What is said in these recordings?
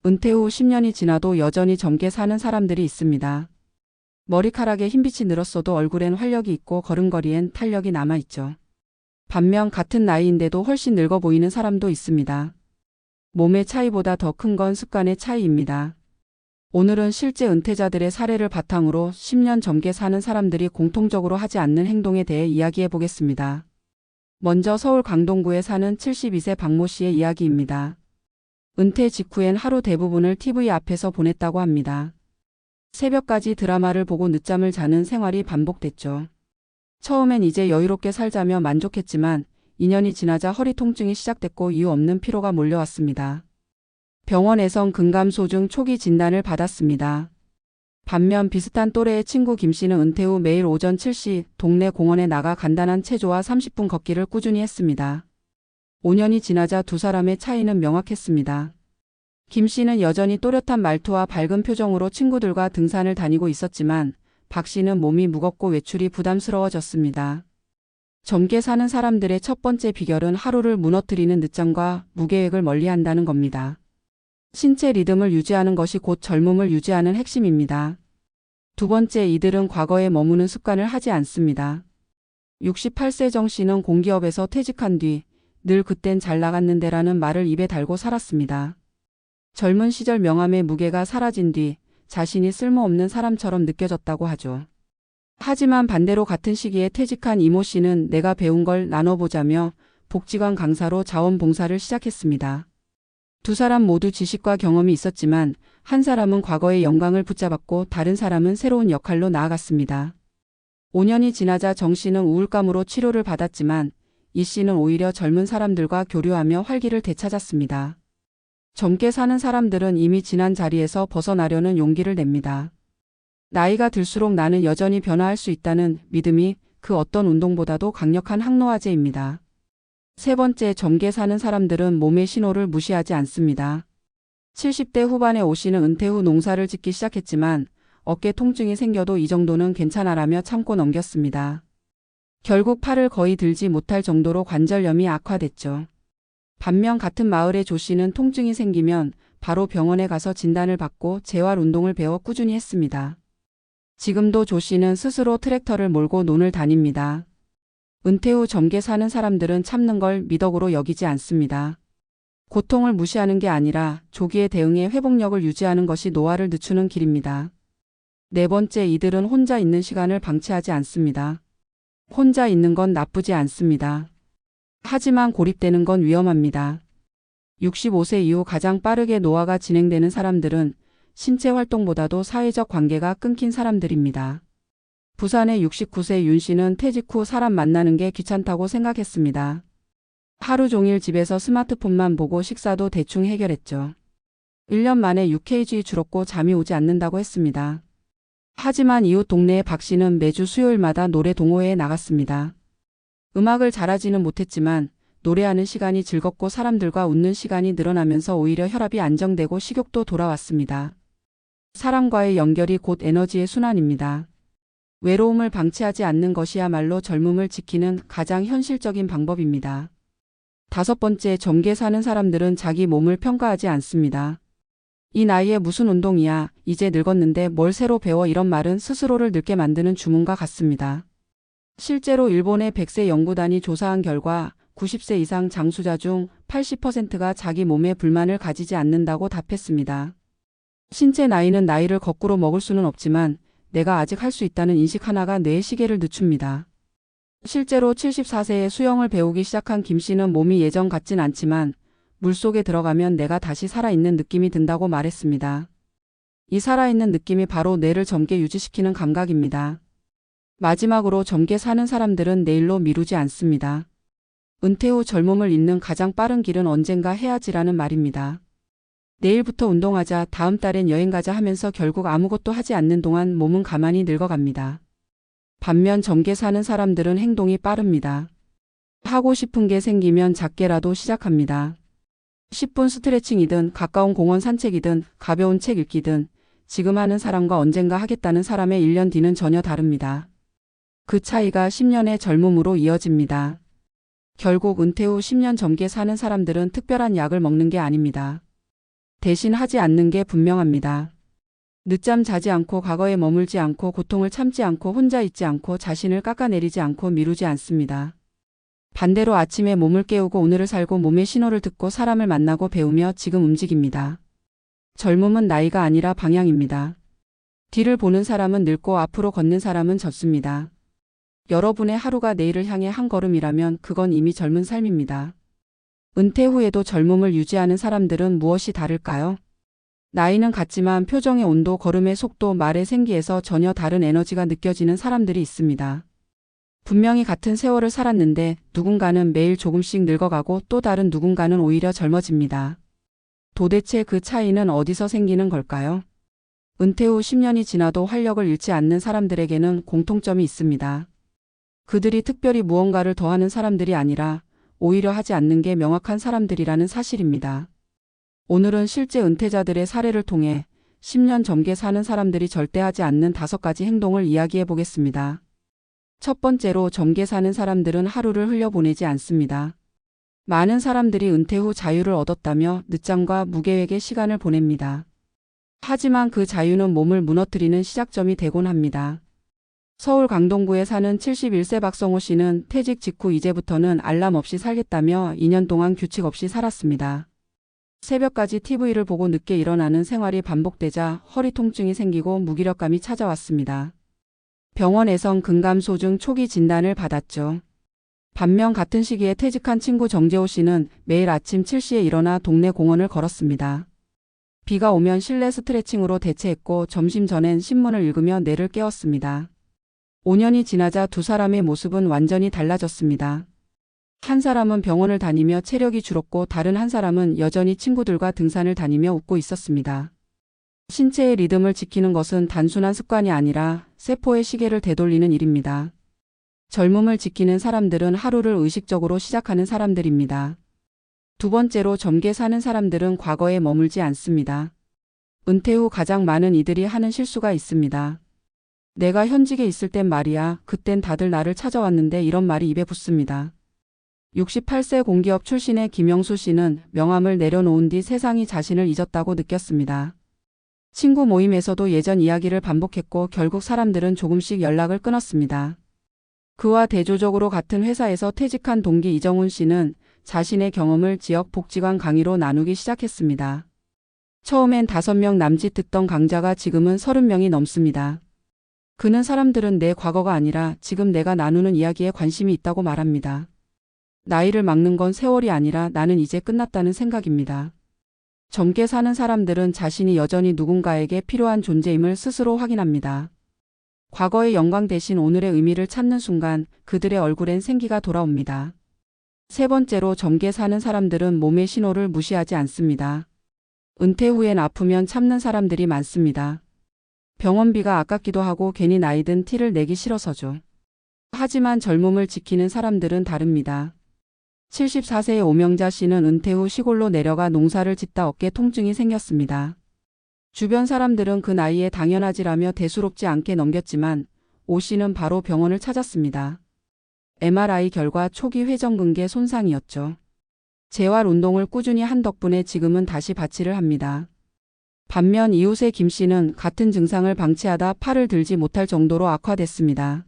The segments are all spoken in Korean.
은퇴 후 10년이 지나도 여전히 젊게 사는 사람들이 있습니다. 머리카락에 흰빛이 늘었어도 얼굴엔 활력이 있고 걸음걸이엔 탄력이 남아있죠. 반면 같은 나이인데도 훨씬 늙어 보이는 사람도 있습니다. 몸의 차이보다 더 큰 건 습관의 차이입니다. 오늘은 실제 은퇴자들의 사례를 바탕으로 10년 젊게 사는 사람들이 공통적으로 하지 않는 행동에 대해 이야기해 보겠습니다. 먼저 서울 강동구에 사는 72세 박모 씨의 이야기입니다. 은퇴 직후엔 하루 대부분을 TV 앞에서 보냈다고 합니다. 새벽까지 드라마를 보고 늦잠을 자는 생활이 반복됐죠. 처음엔 이제 여유롭게 살자며 만족했지만 2년이 지나자 허리 통증이 시작됐고 이유 없는 피로가 몰려왔습니다. 병원에선 근감소증 초기 진단을 받았습니다. 반면 비슷한 또래의 친구 김 씨는 은퇴 후 매일 오전 7시 동네 공원에 나가 간단한 체조와 30분 걷기를 꾸준히 했습니다. 5년이 지나자 두 사람의 차이는 명확했습니다. 김 씨는 여전히 또렷한 말투와 밝은 표정으로 친구들과 등산을 다니고 있었지만 박 씨는 몸이 무겁고 외출이 부담스러워졌습니다. 젊게 사는 사람들의 첫 번째 비결은 하루를 무너뜨리는 늦잠과 무계획을 멀리한다는 겁니다. 신체 리듬을 유지하는 것이 곧 젊음을 유지하는 핵심입니다. 두 번째, 이들은 과거에 머무는 습관을 하지 않습니다. 68세 정 씨는 공기업에서 퇴직한 뒤 늘 그땐 잘 나갔는데라는 말을 입에 달고 살았습니다. 젊은 시절 명함의 무게가 사라진 뒤 자신이 쓸모없는 사람처럼 느껴졌다고 하죠. 하지만 반대로 같은 시기에 퇴직한 이모 씨는 내가 배운 걸 나눠보자며 복지관 강사로 자원봉사를 시작했습니다. 두 사람 모두 지식과 경험이 있었지만 한 사람은 과거의 영광을 붙잡았고 다른 사람은 새로운 역할로 나아갔습니다. 5년이 지나자 정 씨는 우울감으로 치료를 받았지만 이 씨는 오히려 젊은 사람들과 교류하며 활기를 되찾았습니다. 젊게 사는 사람들은 이미 지난 자리에서 벗어나려는 용기를 냅니다. 나이가 들수록 나는 여전히 변화할 수 있다는 믿음이 그 어떤 운동보다도 강력한 항로화제입니다. 세 번째, 젊게 사는 사람들은 몸의 신호를 무시하지 않습니다. 70대 후반의 오 씨는 은퇴 후 농사를 짓기 시작했지만 어깨 통증이 생겨도 이 정도는 괜찮아라며 참고 넘겼습니다. 결국 팔을 거의 들지 못할 정도로 관절염이 악화됐죠. 반면 같은 마을의 조 씨는 통증이 생기면 바로 병원에 가서 진단을 받고 재활 운동을 배워 꾸준히 했습니다. 지금도 조 씨는 스스로 트랙터를 몰고 논을 다닙니다. 은퇴 후 젊게 사는 사람들은 참는 걸 미덕으로 여기지 않습니다. 고통을 무시하는 게 아니라 조기에 대응해 회복력을 유지하는 것이 노화를 늦추는 길입니다. 네 번째, 이들은 혼자 있는 시간을 방치하지 않습니다. 혼자 있는 건 나쁘지 않습니다. 하지만 고립되는 건 위험합니다. 65세 이후 가장 빠르게 노화가 진행되는 사람들은 신체 활동보다도 사회적 관계가 끊긴 사람들입니다. 부산의 69세 윤 씨는 퇴직 후 사람 만나는 게 귀찮다고 생각했습니다. 하루 종일 집에서 스마트폰만 보고 식사도 대충 해결했죠. 1년 만에 6kg 줄었고 잠이 오지 않는다고 했습니다. 하지만 이웃 동네의 박 씨는 매주 수요일마다 노래 동호회에 나갔습니다. 음악을 잘하지는 못했지만 노래하는 시간이 즐겁고 사람들과 웃는 시간이 늘어나면서 오히려 혈압이 안정되고 식욕도 돌아왔습니다. 사람과의 연결이 곧 에너지의 순환입니다. 외로움을 방치하지 않는 것이야말로 젊음을 지키는 가장 현실적인 방법입니다. 다섯 번째, 젊게 사는 사람들은 자기 몸을 평가하지 않습니다. 이 나이에 무슨 운동이야, 이제 늙었는데 뭘 새로 배워, 이런 말은 스스로를 늙게 만드는 주문과 같습니다. 실제로 일본의 100세 연구단이 조사한 결과 90세 이상 장수자 중 80%가 자기 몸에 불만을 가지지 않는다고 답했습니다. 신체 나이는 나이를 거꾸로 먹을 수는 없지만 내가 아직 할 수 있다는 인식 하나가 뇌의 시계를 늦춥니다. 실제로 74세에 수영을 배우기 시작한 김 씨는 몸이 예전 같진 않지만 물속에 들어가면 내가 다시 살아있는 느낌이 든다고 말했습니다. 이 살아있는 느낌이 바로 뇌를 젊게 유지시키는 감각입니다. 마지막으로 젊게 사는 사람들은 내일로 미루지 않습니다. 은퇴 후 젊음을 잇는 가장 빠른 길은 언젠가 해야지라는 말입니다. 내일부터 운동하자, 다음 달엔 여행 가자 하면서 결국 아무것도 하지 않는 동안 몸은 가만히 늙어갑니다. 반면 젊게 사는 사람들은 행동이 빠릅니다. 하고 싶은 게 생기면 작게라도 시작합니다. 10분 스트레칭이든 가까운 공원 산책이든 가벼운 책 읽기든 지금 하는 사람과 언젠가 하겠다는 사람의 1년 뒤는 전혀 다릅니다. 그 차이가 10년의 젊음으로 이어집니다. 결국 은퇴 후 10년 젊게 사는 사람들은 특별한 약을 먹는 게 아닙니다. 대신 하지 않는 게 분명합니다. 늦잠 자지 않고 과거에 머물지 않고 고통을 참지 않고 혼자 있지 않고 자신을 깎아내리지 않고 미루지 않습니다. 반대로 아침에 몸을 깨우고 오늘을 살고 몸의 신호를 듣고 사람을 만나고 배우며 지금 움직입니다. 젊음은 나이가 아니라 방향입니다. 뒤를 보는 사람은 늙고 앞으로 걷는 사람은 젖습니다. 여러분의 하루가 내일을 향해 한 걸음이라면 그건 이미 젊은 삶입니다. 은퇴 후에도 젊음을 유지하는 사람들은 무엇이 다를까요? 나이는 같지만 표정의 온도, 걸음의 속도, 말의 생기에서 전혀 다른 에너지가 느껴지는 사람들이 있습니다. 분명히 같은 세월을 살았는데 누군가는 매일 조금씩 늙어가고 또 다른 누군가는 오히려 젊어집니다. 도대체 그 차이는 어디서 생기는 걸까요? 은퇴 후 10년이 지나도 활력을 잃지 않는 사람들에게는 공통점이 있습니다. 그들이 특별히 무언가를 더하는 사람들이 아니라 오히려 하지 않는 게 명확한 사람들이라는 사실입니다. 오늘은 실제 은퇴자들의 사례를 통해 10년 젊게 사는 사람들이 절대 하지 않는 5가지 행동을 이야기해 보겠습니다. 첫 번째로 젊게 사는 사람들은 하루를 흘려보내지 않습니다. 많은 사람들이 은퇴 후 자유를 얻었다며 늦잠과 무계획의 시간을 보냅니다. 하지만 그 자유는 몸을 무너뜨리는 시작점이 되곤 합니다. 서울 강동구에 사는 71세 박성호 씨는 퇴직 직후 이제부터는 알람 없이 살겠다며 2년 동안 규칙 없이 살았습니다. 새벽까지 TV를 보고 늦게 일어나는 생활이 반복되자 허리 통증이 생기고 무기력감이 찾아왔습니다. 병원에선 근감소증 초기 진단을 받았죠. 반면 같은 시기에 퇴직한 친구 정재호 씨는 매일 아침 7시에 일어나 동네 공원을 걸었습니다. 비가 오면 실내 스트레칭으로 대체했고 점심 전엔 신문을 읽으며 뇌를 깨웠습니다. 5년이 지나자 두 사람의 모습은 완전히 달라졌습니다. 한 사람은 병원을 다니며 체력이 줄었고 다른 한 사람은 여전히 친구들과 등산을 다니며 웃고 있었습니다. 신체의 리듬을 지키는 것은 단순한 습관이 아니라 세포의 시계를 되돌리는 일입니다. 젊음을 지키는 사람들은 하루를 의식적으로 시작하는 사람들입니다. 두 번째로 젊게 사는 사람들은 과거에 머물지 않습니다. 은퇴 후 가장 많은 이들이 하는 실수가 있습니다. 내가 현직에 있을 땐 말이야, 그땐 다들 나를 찾아왔는데 이런 말이 입에 붙습니다. 68세 공기업 출신의 김영수 씨는 명함을 내려놓은 뒤 세상이 자신을 잊었다고 느꼈습니다. 친구 모임에서도 예전 이야기를 반복했고 결국 사람들은 조금씩 연락을 끊었습니다. 그와 대조적으로 같은 회사에서 퇴직한 동기 이정훈 씨는 자신의 경험을 지역 복지관 강의로 나누기 시작했습니다. 처음엔 5명 남짓 듣던 강좌가 지금은 30명이 넘습니다. 그는 사람들은 내 과거가 아니라 지금 내가 나누는 이야기에 관심이 있다고 말합니다. 나이를 막는 건 세월이 아니라 나는 이제 끝났다는 생각입니다. 젊게 사는 사람들은 자신이 여전히 누군가에게 필요한 존재임을 스스로 확인합니다. 과거의 영광 대신 오늘의 의미를 찾는 순간 그들의 얼굴엔 생기가 돌아옵니다. 세 번째로 젊게 사는 사람들은 몸의 신호를 무시하지 않습니다. 은퇴 후엔 아프면 참는 사람들이 많습니다. 병원비가 아깝기도 하고 괜히 나이든 티를 내기 싫어서죠. 하지만 젊음을 지키는 사람들은 다릅니다. 74세의 오명자 씨는 은퇴 후 시골로 내려가 농사를 짓다 어깨 통증이 생겼습니다. 주변 사람들은 그 나이에 당연하지라며 대수롭지 않게 넘겼지만 오 씨는 바로 병원을 찾았습니다. MRI 결과 초기 회전근개 손상이었죠. 재활 운동을 꾸준히 한 덕분에 지금은 다시 바치를 합니다. 반면 이웃의 김 씨는 같은 증상을 방치하다 팔을 들지 못할 정도로 악화됐습니다.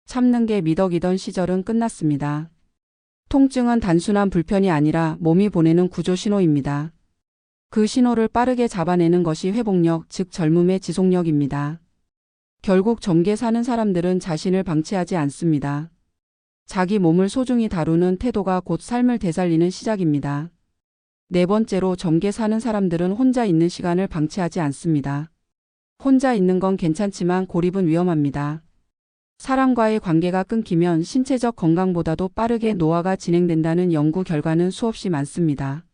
참는 게 미덕이던 시절은 끝났습니다. 통증은 단순한 불편이 아니라 몸이 보내는 구조 신호입니다. 그 신호를 빠르게 잡아내는 것이 회복력, 즉 젊음의 지속력입니다. 결국 젊게 사는 사람들은 자신을 방치하지 않습니다. 자기 몸을 소중히 다루는 태도가 곧 삶을 되살리는 시작입니다. 네 번째로 젊게 사는 사람들은 혼자 있는 시간을 방치하지 않습니다. 혼자 있는 건 괜찮지만 고립은 위험합니다. 사람과의 관계가 끊기면 신체적 건강보다도 빠르게 노화가 진행된다는 연구 결과는 수없이 많습니다.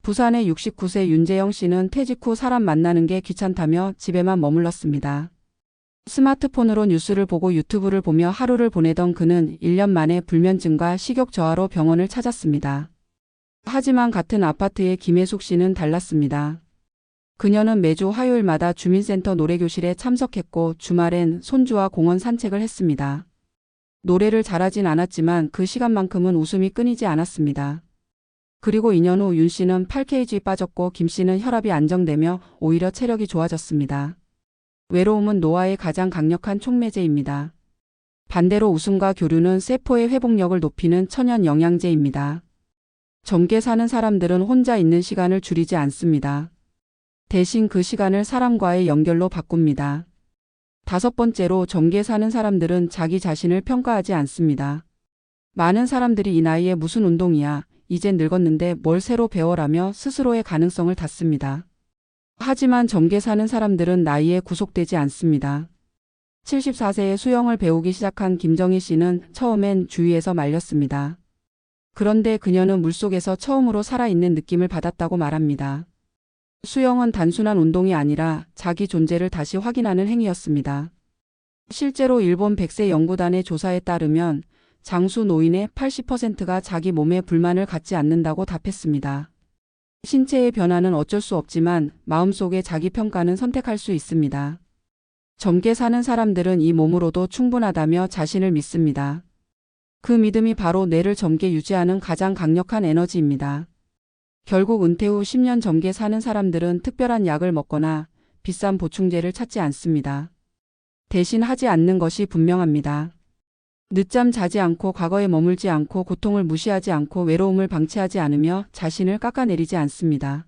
부산의 69세 윤재영 씨는 퇴직 후 사람 만나는 게 귀찮다며 집에만 머물렀습니다. 스마트폰으로 뉴스를 보고 유튜브를 보며 하루를 보내던 그는 1년 만에 불면증과 식욕 저하로 병원을 찾았습니다. 하지만 같은 아파트의 김혜숙 씨는 달랐습니다. 그녀는 매주 화요일마다 주민센터 노래교실에 참석했고 주말엔 손주와 공원 산책을 했습니다. 노래를 잘하진 않았지만 그 시간만큼은 웃음이 끊이지 않았습니다. 그리고 2년 후 윤 씨는 8kg 빠졌고 김 씨는 혈압이 안정되며 오히려 체력이 좋아졌습니다. 외로움은 노화의 가장 강력한 촉매제입니다. 반대로 웃음과 교류는 세포의 회복력을 높이는 천연 영양제입니다. 젊게 사는 사람들은 혼자 있는 시간을 줄이지 않습니다. 대신 그 시간을 사람과의 연결로 바꿉니다. 5번째로 젊게 사는 사람들은 자기 자신을 평가하지 않습니다. 많은 사람들이 이 나이에 무슨 운동이야, 이젠 늙었는데 뭘 새로 배워라며 스스로의 가능성을 닫습니다. 하지만 젊게 사는 사람들은 나이에 구속되지 않습니다. 74세에 수영을 배우기 시작한 김정희 씨는 처음엔 주위에서 말렸습니다. 그런데 그녀는 물속에서 처음으로 살아있는 느낌을 받았다고 말합니다. 수영은 단순한 운동이 아니라 자기 존재를 다시 확인하는 행위였습니다. 실제로 일본 100세 연구단의 조사에 따르면 장수 노인의 80%가 자기 몸에 불만을 갖지 않는다고 답했습니다. 신체의 변화는 어쩔 수 없지만 마음속의 자기 평가는 선택할 수 있습니다. 젊게 사는 사람들은 이 몸으로도 충분하다며 자신을 믿습니다. 그 믿음이 바로 뇌를 젊게 유지하는 가장 강력한 에너지입니다. 결국 은퇴 후 10년 젊게 사는 사람들은 특별한 약을 먹거나 비싼 보충제를 찾지 않습니다. 대신 하지 않는 것이 분명합니다. 늦잠 자지 않고 과거에 머물지 않고 고통을 무시하지 않고 외로움을 방치하지 않으며 자신을 깎아내리지 않습니다.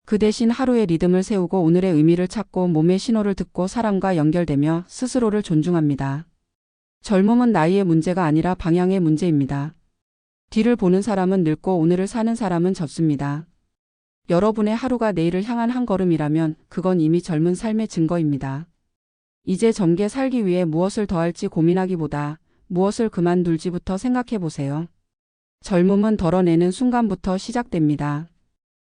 그 대신 하루의 리듬을 세우고 오늘의 의미를 찾고 몸의 신호를 듣고 사람과 연결되며 스스로를 존중합니다. 젊음은 나이의 문제가 아니라 방향의 문제입니다. 뒤를 보는 사람은 늙고 오늘을 사는 사람은 졌습니다. 여러분의 하루가 내일을 향한 한 걸음이라면 그건 이미 젊은 삶의 증거입니다. 이제 젊게 살기 위해 무엇을 더할지 고민하기보다 무엇을 그만둘지부터 생각해 보세요. 젊음은 덜어내는 순간부터 시작됩니다.